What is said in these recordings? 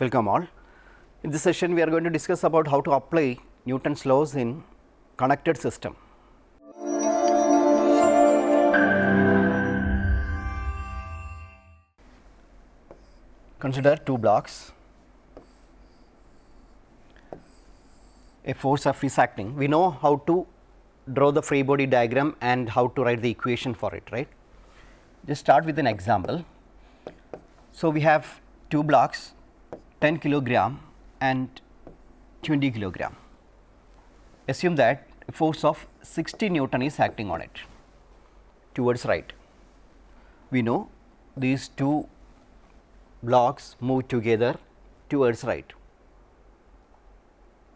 Welcome all. In this session we are going to discuss about how to apply Newton's laws in connected system. Consider two blocks. A force F is acting. We know how to draw the free body diagram and how to write the equation for it, right? Just start with an example. So, we have two blocks 10 kilogram and 20 kilogram. Assume that a force of 60 Newton is acting on it towards right. We know these two blocks move together towards right.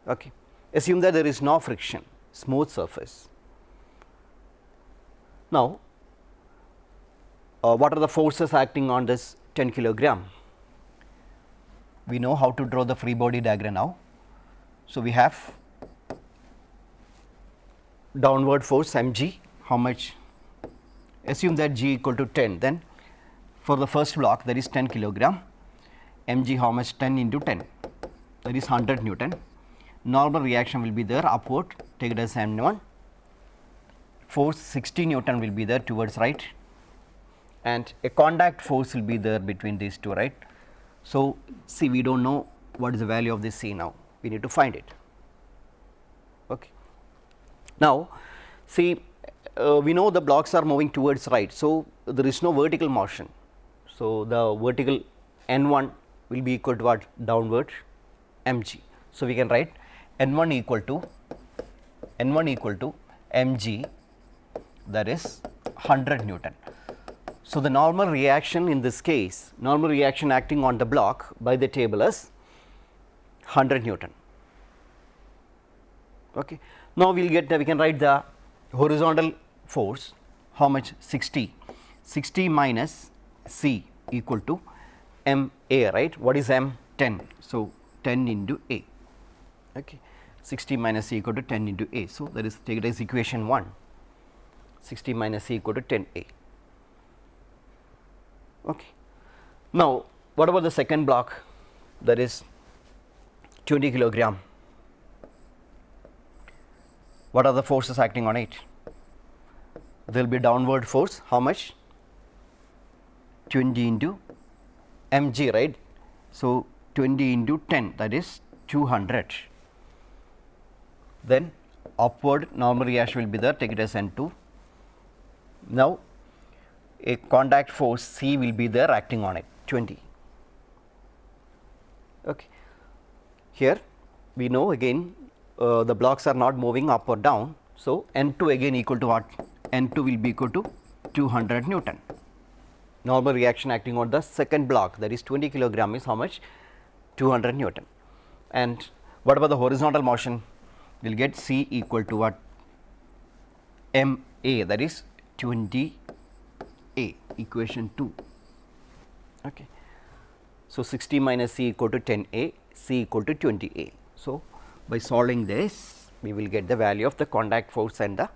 Okay. Assume that there is no friction, smooth surface. Now, what are the forces acting on this 10 kilogram? We know how to draw the free body diagram now. So, we have downward force mg, how much? Assume that g equal to 10, then for the first block that is 10 kilogram, mg how much? 10 into 10, that is 100 Newton. Normal reaction will be there upward, take it as m1, force 60 Newton will be there towards right, and a contact force will be there between these two, right. So, see, we do not know what is the value of this C now, we need to find it. Okay. Now, see, we know the blocks are moving towards right. So, there is no vertical motion. So, the vertical N1 will be equal to what? Downward mg. So, we can write N1 equal to mg, that is 100 Newton. So, the normal reaction in this case, normal reaction acting on the block by the table is 100 Newton. Okay. Now, we will get we can write the horizontal force, how much? 60 minus C equal to m A, right. What is m? 10. So, 10 into A. Okay. 60 minus C equal to 10 into A. So, that is, take it as equation 1, 60 minus C equal to 10 A. Okay. Now, what about the second block, that is 20 kilogram? What are the forces acting on it? There will be downward force, how much? 20 into mg, right. So, 20 into 10, that is 200. Then upward normal reaction will be there, take it as N2. Now, a contact force C will be there acting on it, 20. Okay. Here we know again the blocks are not moving up or down. So, N2 again equal to what? N2 will be equal to 200 Newton. Normal reaction acting on the second block, that is 20 kilogram, is how much? 200 Newton. And what about the horizontal motion? We will get C equal to what? M A, that is 20 A, equation 2. Okay. So, 60 minus C equal to 10 A, C equal to 20 A. So, by solving this, we will get the value of the contact force and the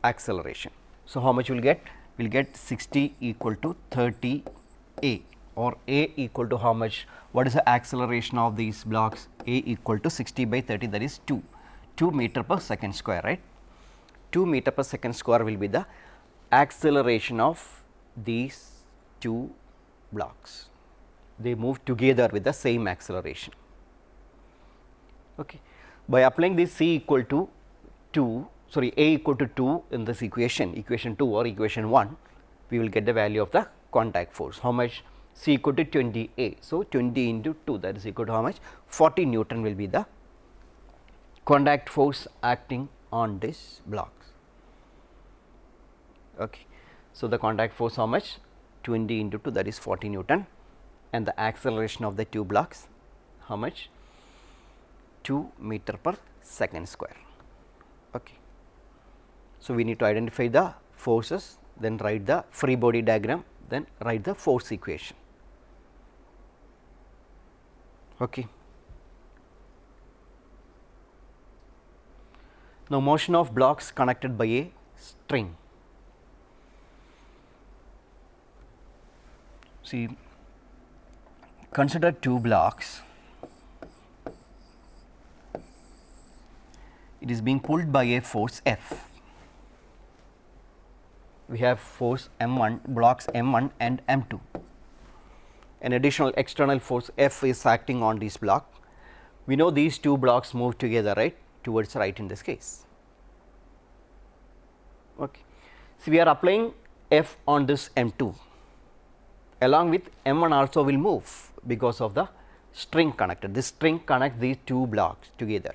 acceleration. So, how much we will get? We will get 60 equal to 30 A, or A equal to how much? What is the acceleration of these blocks? A equal to 60 by 30, that is 2 meter per second square, right. 2 meter per second square will be the acceleration of these two blocks. They move together with the same acceleration. Okay. By applying this C equal to 2, sorry, A equal to 2 in this equation, equation 2 or equation 1, we will get the value of the contact force. How much? C equal to 20 A. So, 20 into 2, that is equal to how much? 40 Newton will be the contact force acting on these blocks. Okay. So, the contact force how much? 20 into 2, that is 40 Newton, and the acceleration of the two blocks how much? 2 meter per second square. Okay. So, we need to identify the forces, then write the free body diagram, then write the force equation. Okay. Now, motion of blocks connected by a string. See, consider two blocks. It is being pulled by a force F. We have force M1, blocks M1 and M2. An additional external force F is acting on this block. We know these two blocks move together, right, towards right in this case. Okay. So, we are applying F on this M2, along with M1 also will move because of the string connected. This string connects these two blocks together.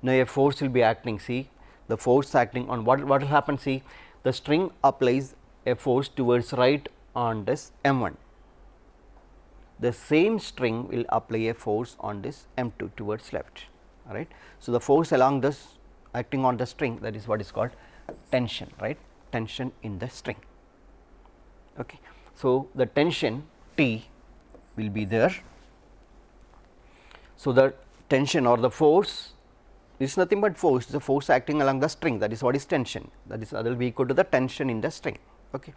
Now, a force will be acting, see the force acting on what will happen, see the string applies a force towards right on this M1. The same string will apply a force on this M2 towards left, all right. So, the force along this acting on the string, that is what is called tension, right, tension in the string. Okay. So, the tension T will be there. So, the tension or the force is nothing but force, the force acting along the string, that is what is tension, that will be equal to the tension in the string. Okay.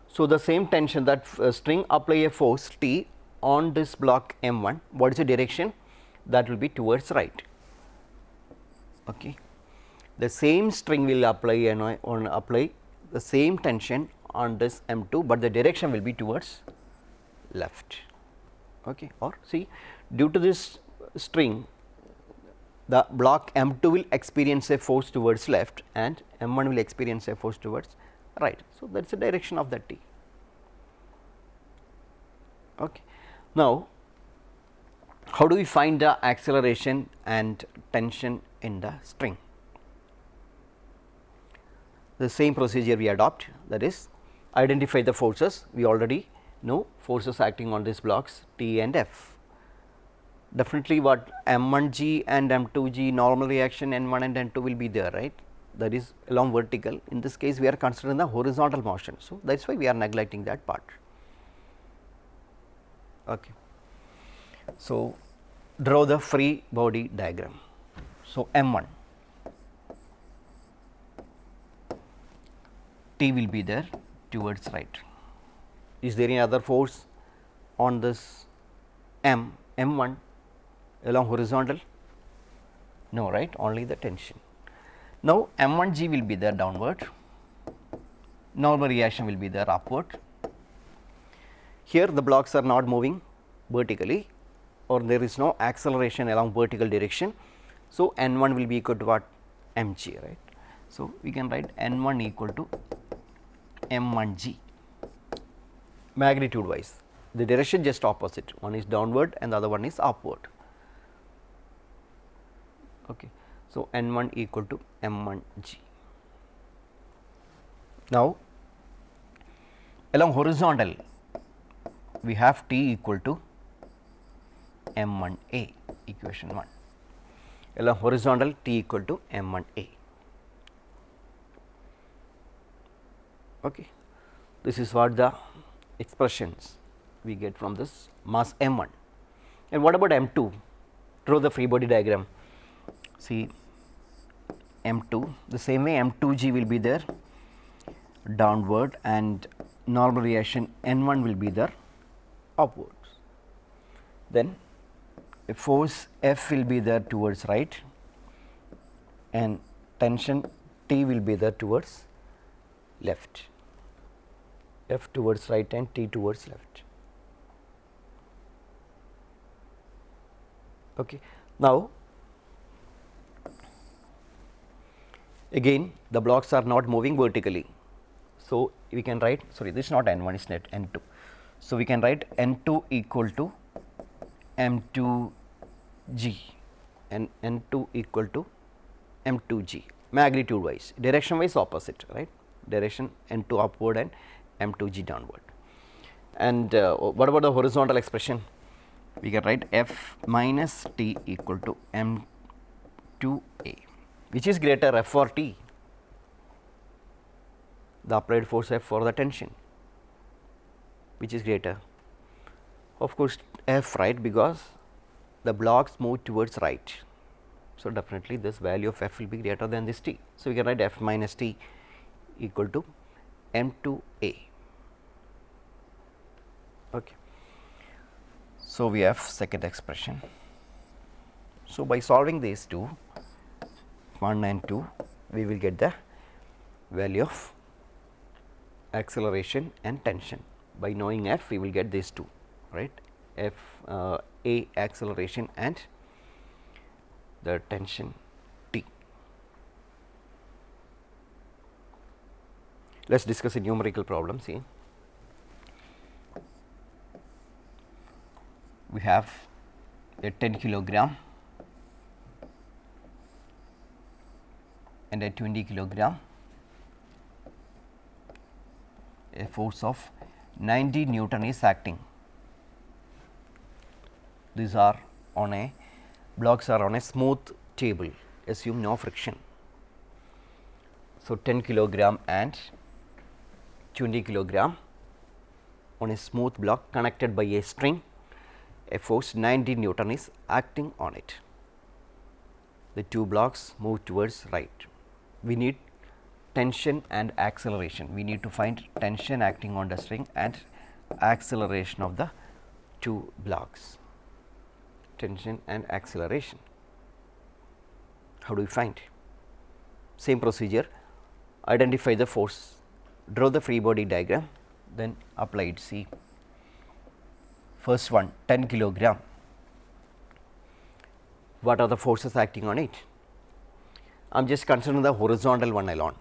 So, the same tension, that string apply a force T on this block M1, what is the direction? That will be towards right. Okay. The same string will apply apply the same tension on this M2, but the direction will be towards left. Okay. Or see, due to this string, the block M2 will experience a force towards left and M1 will experience a force towards right. So, that is the direction of the T. Okay. Now, how do we find the acceleration and tension in the string? The same procedure we adopt, that is identify the forces. We already know forces acting on these blocks T and F. Definitely what M1G and M2G normal reaction N1 and N2 will be there, right, that is along vertical. In this case we are considering the horizontal motion. So, that is why we are neglecting that part. Okay. So, draw the free body diagram. So, M1, T will be there towards right. Is there any other force on this M1 along horizontal? No, right, only the tension. Now, M1G will be there downward, normal reaction will be there upward. Here the blocks are not moving vertically, or there is no acceleration along vertical direction. So, N1 will be equal to what? Mg, right. So, we can write N1 equal to M1G. Magnitude wise, the direction just opposite, one is downward and the other one is upward. Okay. So, N1 equal to M1G. Now, along horizontal we have T equal to M1A, equation 1. Along horizontal T equal to M1A. Okay. This is what the expressions we get from this mass M1. And what about M2? Draw the free body diagram. See M2, the same way M2G will be there downward and normal reaction N1 will be there upwards. Then a force F will be there towards right and tension T will be there towards left. F towards right and T towards left. Okay. Now, again the blocks are not moving vertically. So, we can write, sorry, this is not N1, it is net N2. So, we can write N2 equal to M2G and N2 equal to M2G, magnitude wise, direction wise opposite, right, direction N2 upward and M2G downward. And what about the horizontal expression? We can write F minus T equal to M2A, which is greater, F or T, the applied force F for the tension, which is greater? Of course, F, right, because the blocks move towards right. So, definitely this value of F will be greater than this T. So, we can write F minus T equal to M2A. Okay. So, we have second expression. So, by solving these two 1 and 2, we will get the value of acceleration and tension. By knowing F, we will get these two, right, F A acceleration and the tension T. Let us discuss a numerical problem. See, we have a 10 kilogram and a 20 kilogram, a force of 90 Newton is acting. These are on a blocks are on a smooth table, assume no friction. So, 10 kilogram and 20 kilogram on a smooth block connected by a string, a force 90 Newton is acting on it. The two blocks move towards right. We need tension and acceleration. We need to find tension acting on the string and acceleration of the two blocks. Tension and acceleration. How do we find? Same procedure. Identify the force, draw the free body diagram, then apply it. See, first one 10 kilogram. What are the forces acting on it? I am just considering the horizontal one alone.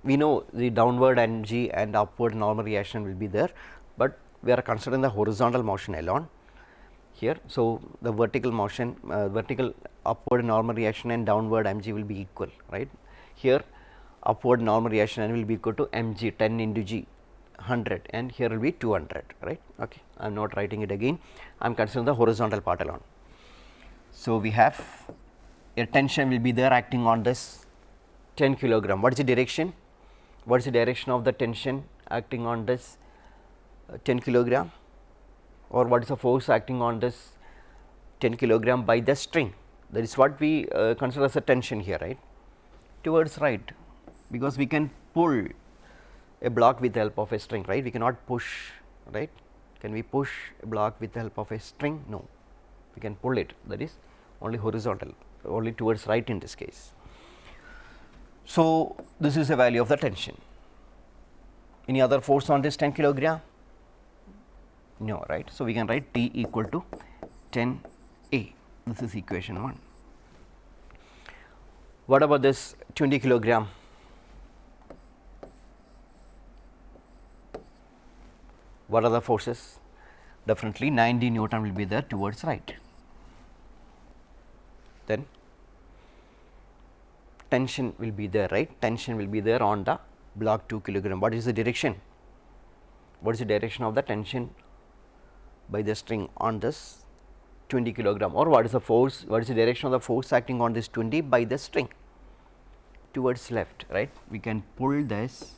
We know the downward mg and upward normal reaction will be there, but we are considering the horizontal motion alone here. So, the vertical motion, vertical upward normal reaction and downward mg will be equal, right. Here upward normal reaction will be equal to mg 10 into g 100 and here will be 200, right. Okay. I am not writing it again, I am considering the horizontal part alone. So, we have a tension will be there acting on this 10 kilogram. What is the direction? What is the direction of the tension acting on this 10 kilogram, or what is the force acting on this 10 kilogram by the string? That is what we consider as a tension here, right, towards right, because we can pull a block with the help of a string, right. We cannot push, right. Can we push a block with the help of a string? No, we can pull it, that is only horizontal, only towards right in this case. So, this is the value of the tension. Any other force on this 10 kilogram? No, right. So, we can write T equal to 10 A. This is equation 1. What about this 20 kilogram? What are the forces? Definitely 90 Newton will be there towards right. Then tension will be there, right. Tension will be there on the block 2 kilogram. What is the direction? What is the direction of the tension by the string on this 20 kilogram, or what is the force? What is the direction of the force acting on this 20 by the string? Towards left, right. We can pull this,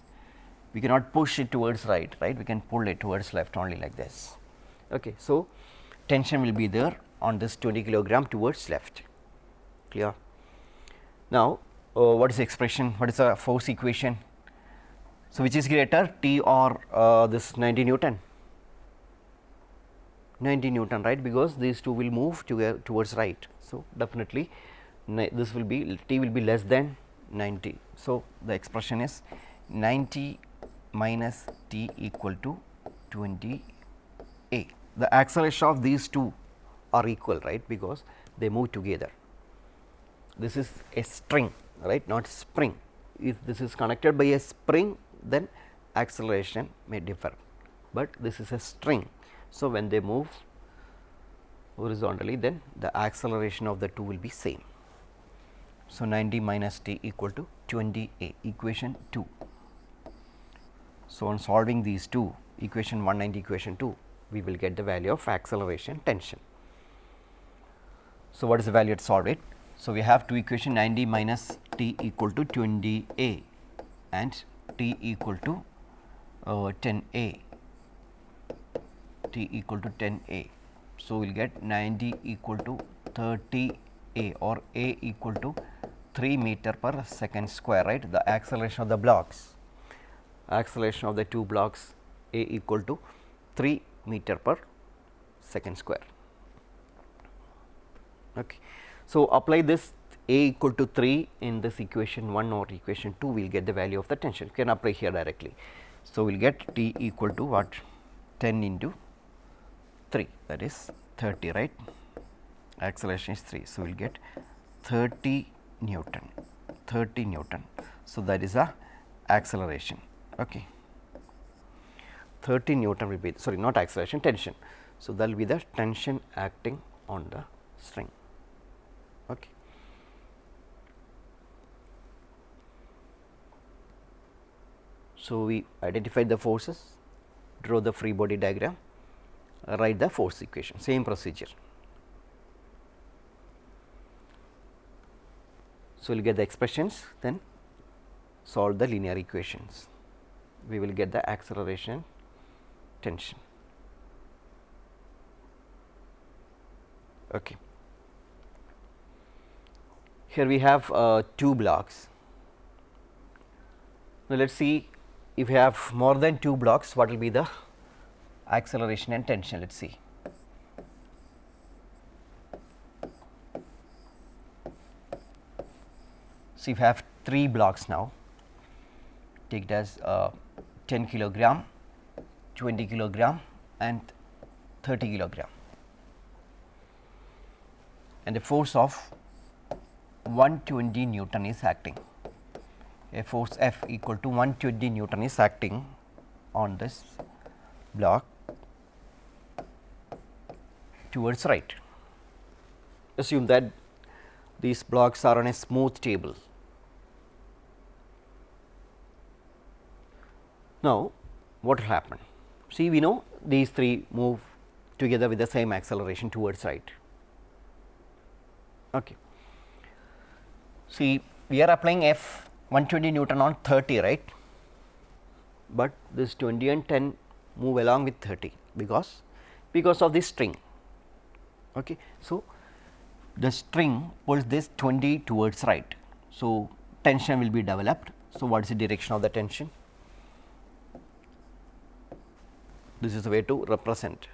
we cannot push it towards right, right. We can pull it towards left only like this. Okay. So, tension will be there on this 20 kilogram towards left. Clear? Now, what is the expression? What is the force equation? So, which is greater, T or this 90 Newton? 90 Newton, right, because these two will move towards right. So, definitely this will be T will be less than 90. So, the expression is 90 minus T equal to 20 A. The acceleration of these two are equal, right, because they move together. This is a string, right, not spring. If this is connected by a spring, then acceleration may differ, but this is a string. So, when they move horizontally, then the acceleration of the two will be same. So, 90 minus T equal to 20 A, equation 2. So, on solving these two, equation 1 and equation 2, we will get the value of acceleration tension. So, what is the value to solve it? So, we have two equation 90 minus T equal to 20 A and T equal to 10 A, T equal to 10 A. So, we will get 90 equal to 30 A, or A equal to 3 meter per second square, right. The acceleration of the blocks, acceleration of the two blocks A equal to 3 meter per second square. Okay. So, apply this A equal to 3 in this equation 1 or equation 2, we will get the value of the tension. You can apply here directly. So, we will get T equal to what? 10 into 3, that is 30, right? Acceleration is 3. So, we will get 30 Newton, 30 Newton. So, that is a acceleration. Okay. 30 Newton will be, sorry, not acceleration, tension. So, that will be the tension acting on the string. Okay. So, we identified the forces, draw the free body diagram, write the force equation, same procedure. So, we will get the expressions, then solve the linear equations. We will get the acceleration, tension. Okay. Here we have 2 blocks. Now, let us see if we have more than 2 blocks, what will be the acceleration and tension. Let us see. So, if you have 3 blocks now, take it as 10 kilogram, 20 kilogram and 30 kilogram, and the force of 120 Newton is acting. A force F equal to 120 Newton is acting on this block towards right. Assume that these blocks are on a smooth table. Now, what will happen? See, we know these 3 move together with the same acceleration towards right. Okay. See, we are applying F 120 Newton on 30, right, but this 20 and 10 move along with 30 because of this string. Okay. So, the string pulls this 20 towards right. So, tension will be developed. So, what is the direction of the tension? This is the way to represent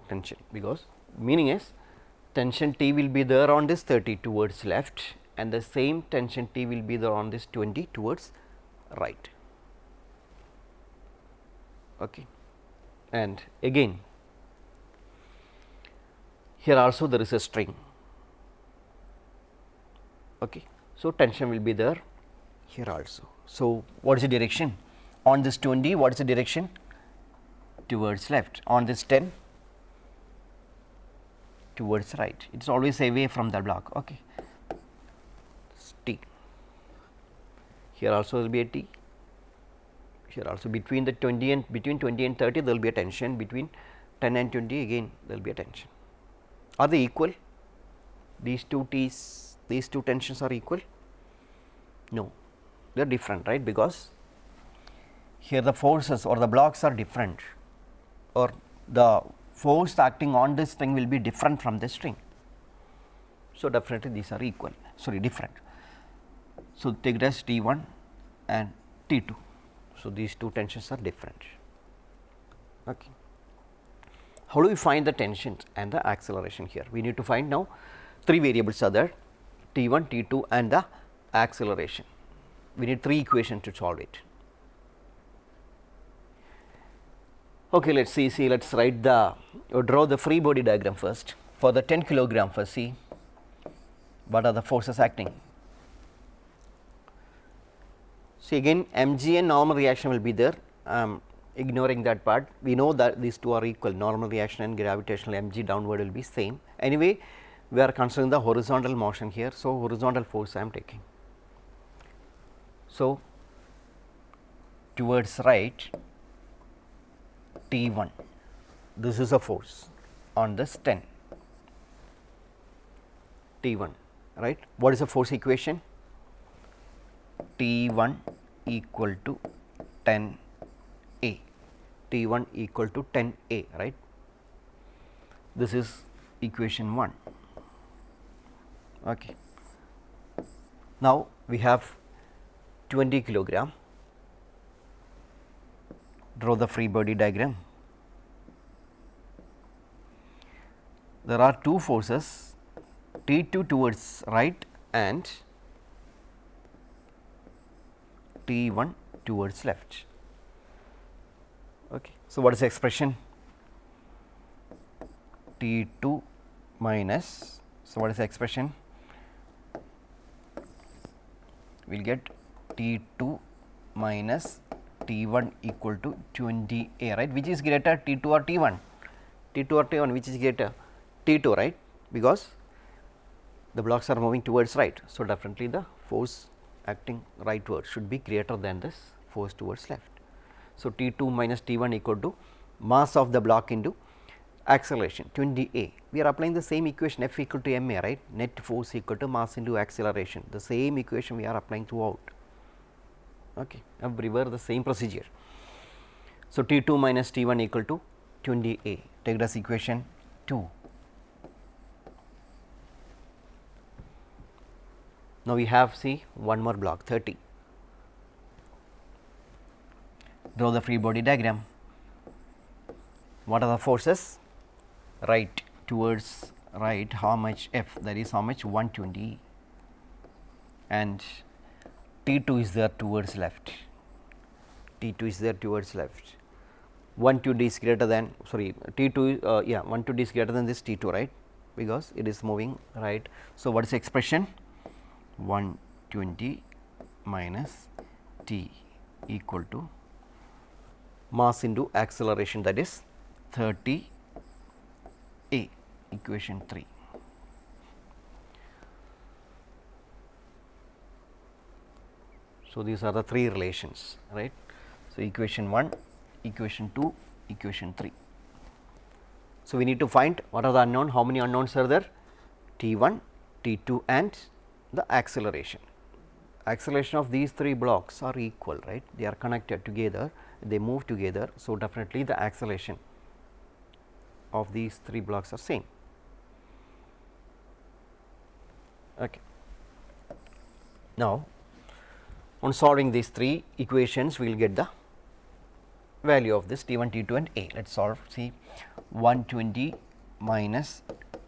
tension, because meaning is tension T will be there on this 30 towards left, and the same tension T will be there on this 20 towards right. Okay. And again here also there is a string. Okay. So, tension will be there here also. So, what is the direction on this 20? What is the direction? Towards left. On this 10, towards right. It is always away from the block. Okay. T. Here also will be a T. Here also between the 20 and 30 there will be a tension. Between 10 and 20 again there will be a tension. Are they equal? These two T's, these two tensions are equal? No, they are different, right, because here the forces or the blocks are different, or the force acting on this string will be different from the string. So, definitely these are equal, sorry, different. So, take it as T1 and T2. So, these two tensions are different. Okay. How do we find the tensions and the acceleration here? We need to find now 3 variables are there, T1, T2 and the acceleration. We need 3 equations to solve it. Okay, let us see, let us write the draw the free body diagram first. For the 10 kilogram first, see what are the forces acting. See, again mg and normal reaction will be there. Ignoring that part, we know that these two are equal, normal reaction and gravitational mg downward will be same. Anyway, we are considering the horizontal motion here. So, horizontal force I am taking. So, towards right T1, this is a force on this 10 T1, right. What is the force equation? T1 equal to 10 A, T1 equal to 10 A, right. This is equation 1. Okay. Now, we have 20 kilogram, draw the free body diagram. There are 2 forces T2 towards right and T1 towards left. Okay. So, what is the expression? T2 minus, so what is the expression? We will get T2 minus T1 equal to 20A, right, which is greater, T2 or T1? T2 or T1, which is greater? T2, right, because the blocks are moving towards right. So, definitely the force acting rightward should be greater than this force towards left. So, T2 minus T1 equal to mass of the block into acceleration 20A. We are applying the same equation, F equal to ma, right, net force equal to mass into acceleration, the same equation we are applying throughout. Okay. Everywhere the same procedure. So, T2 minus T1 equal to 20A, take it as equation 2. Now, we have see one more block 30. Draw the free body diagram. What are the forces? Right towards right, how much F, that is how much 120, and T2 is there towards left, T2 is there towards left, 120 is greater than, sorry, T2 120 is greater than this T2, right, because it is moving right. So, what is the expression? 120 minus T equal to mass into acceleration, that is 30 A, equation 3. So, these are the three relations, right. So, equation 1, equation 2, equation 3. So, we need to find what are the unknown, how many unknowns are there? T1, T2 and the acceleration. Acceleration of these three blocks are equal, right, they are connected together, they move together. So, definitely the acceleration of these three blocks are same. Okay. Now, on solving these three equations, we will get the value of this T1, T2 and A. Let us solve. See, 120 minus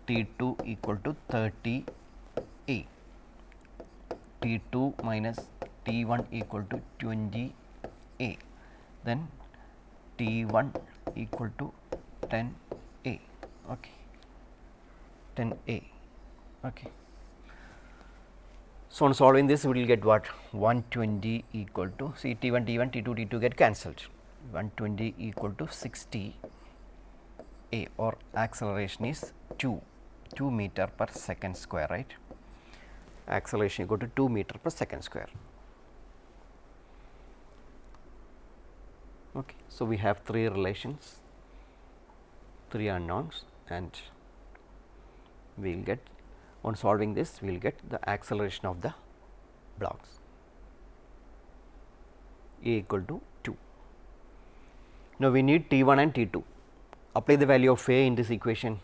T2 equal to 30 A, T2 minus T1 equal to 20 A, then T1 equal to 10 A, okay, 10 A, okay. So, on solving this, we will get what? 120 equal to, see, T1, T1, T2, T2 get cancelled, 120 equal to 60 A, or acceleration is 2 meter per second square, right, acceleration equal to 2 meter per second square. Okay. So, we have three relations, three unknowns, and we will get, on solving this, we will get the acceleration of the blocks, A equal to 2. Now, we need T1 and T2. Apply the value of A in this equation,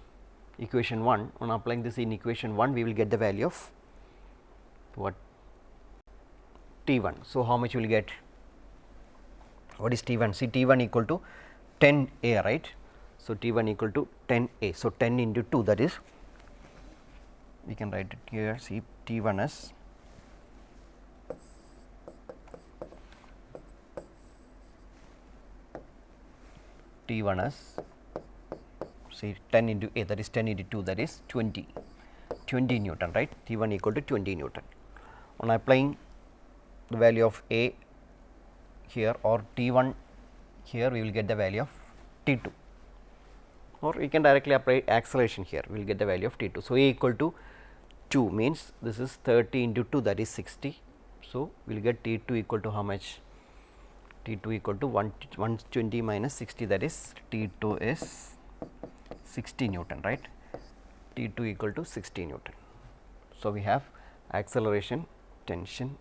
equation 1. On applying this in equation 1, we will get the value of what? T1. So, how much we will get? What is T1? See, T1 equal to 10 A, right. So, T1 equal to 10 A. So, 10 into 2, that is, we can write it here. See, T1 as say 10 into A, that is 10 into 2, that is 20 Newton, right. T1 equal to 20 Newton. On applying the value of A here, or T1 here, we will get the value of T2, or we can directly apply acceleration here, we will get the value of T2. So, A equal to 2 means this is 30 into 2, that is 60. So, we will get T2 equal to how much? T2 equal to 120 minus 60, that is T2 is 60 Newton, right, T2 equal to 60 Newton. So, we have acceleration, tension,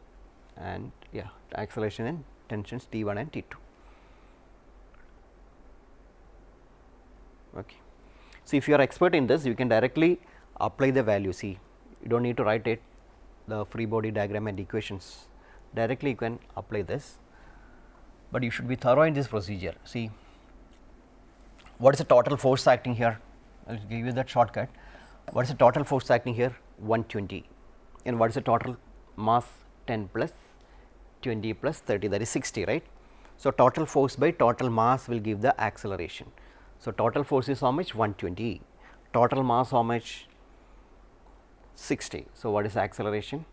and acceleration and tensions T1 and T2. Okay. So, if you are expert in this, you can directly apply the value. See, you do not need to write it, the free body diagram and equations, directly you can apply this, but you should be thorough in this procedure. See, what is the total force acting here? I will give you that shortcut. What is the total force acting here? 120, and what is the total mass? 10 plus 20 plus 30, that is 60, right. So, total force by total mass will give the acceleration. So, total force is how much? 120, total mass how much? 60. So, what is the acceleration?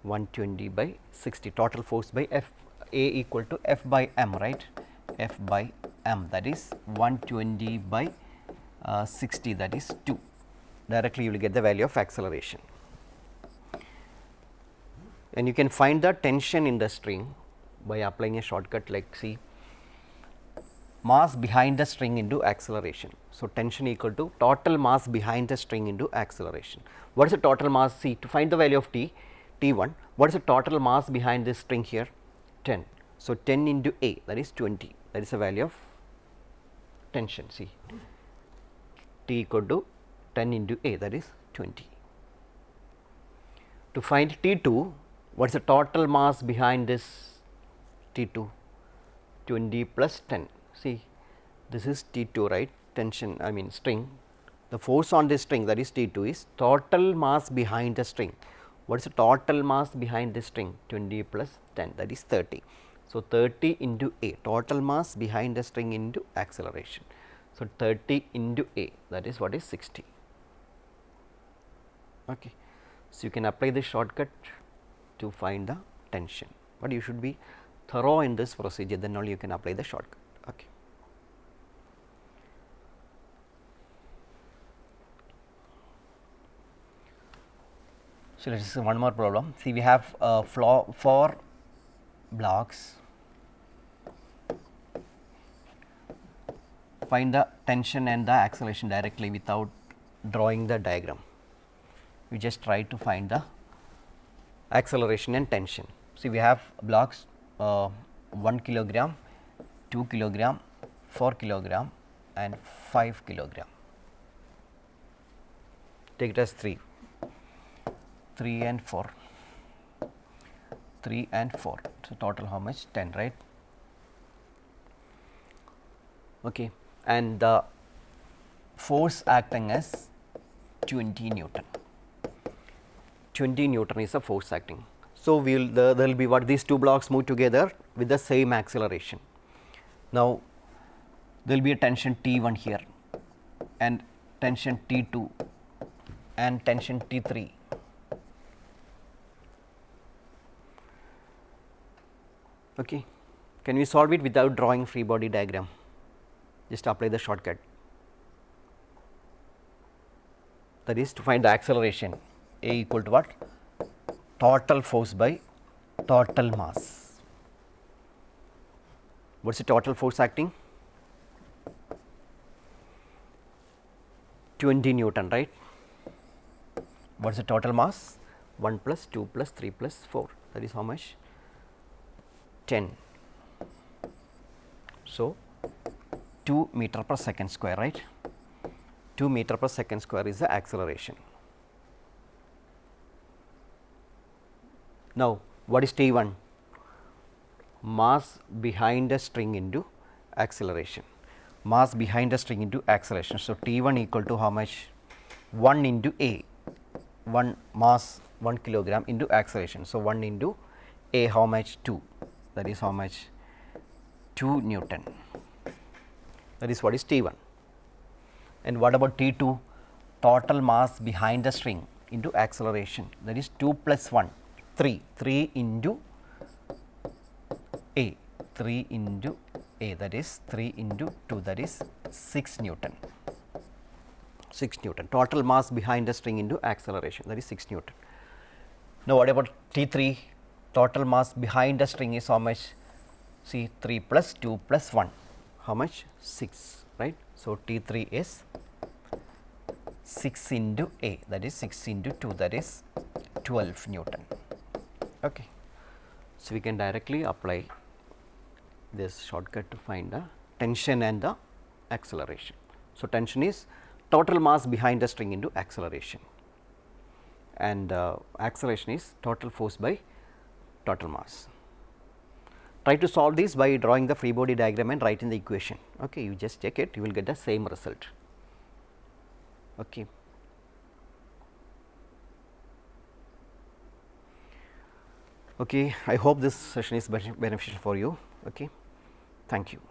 120 by 60, total force by F, A equal to F by m, right, F by m, that is 120 by 60, that is 2. Directly you will get the value of acceleration. And you can find the tension in the string by applying a shortcut, like see, mass behind the string into acceleration. So, tension equal to total mass behind the string into acceleration. What is the total mass? See, to find the value of T1, what is the total mass behind this string here? 10. So, 10 into A, that is 20, that is the value of tension. See, T equal to 10 into A, that is 20. To find T2, what is the total mass behind this T2? 20 plus 10. See, this is T2, right, tension, I mean string. The force on this string, that is T2, is total mass behind the string. What is the total mass behind this string? 20 plus 10, that is 30. So, 30 into A, total mass behind the string into acceleration. So, 30 into A, that is what is 60. Okay. So, you can apply this shortcut to find the tension, but you should be thorough in this procedure, then only you can apply the shortcut. Okay. So, let us see one more problem. See, we have 4 blocks. Find the tension and the acceleration directly without drawing the diagram. We just try to find the acceleration and tension. See, we have blocks 1 kilogram, 2 kilogram, 4 kilogram and 5 kilogram. Take it as 3 and 4, 3 and 4. So, total how much? 10, right. Okay. And the force acting as 20 Newton. 20 Newton is the force acting. So, we will there will be what, these two blocks move together with the same acceleration. Now, there will be a tension T1 here and tension T2 and tension T3. Okay. Can we solve it without drawing free body diagram? Just apply the shortcut. That is to find the acceleration, A equal to what? Total force by total mass. What is the total force acting? 20 Newton, right. What is the total mass? 1 plus 2 plus 3 plus 4, that is how much? 10. So, 2 meter per second square, right. 2 meter per second square is the acceleration. Now, what is T1? Mass behind the string into acceleration. Mass behind the string into acceleration. So, T1 equal to how much? 1 into A, 1 mass 1 kilogram into acceleration. So, 1 into A how much? 2, that is how much? 2 Newton. That is what is T1. And what about T2? Total mass behind the string into acceleration, that is 2 plus 1, 3, 3 into A, 3 into A, that is 3 into 2, that is 6 Newton. 6 Newton, total mass behind the string into acceleration, that is 6 Newton. Now, what about T3? Total mass behind the string is how much? See, 3 plus 2 plus 1, how much? 6, right. So, T3 is 6 into A, that is 6 into 2, that is 12 Newton. Okay. So, we can directly apply this shortcut to find the tension and the acceleration. So, tension is total mass behind the string into acceleration, and acceleration is total force by total mass. Try to solve this by drawing the free body diagram and writing the equation. Okay, you just check it, you will get the same result. Okay. Okay, I hope this session is beneficial for you. Okay, thank you.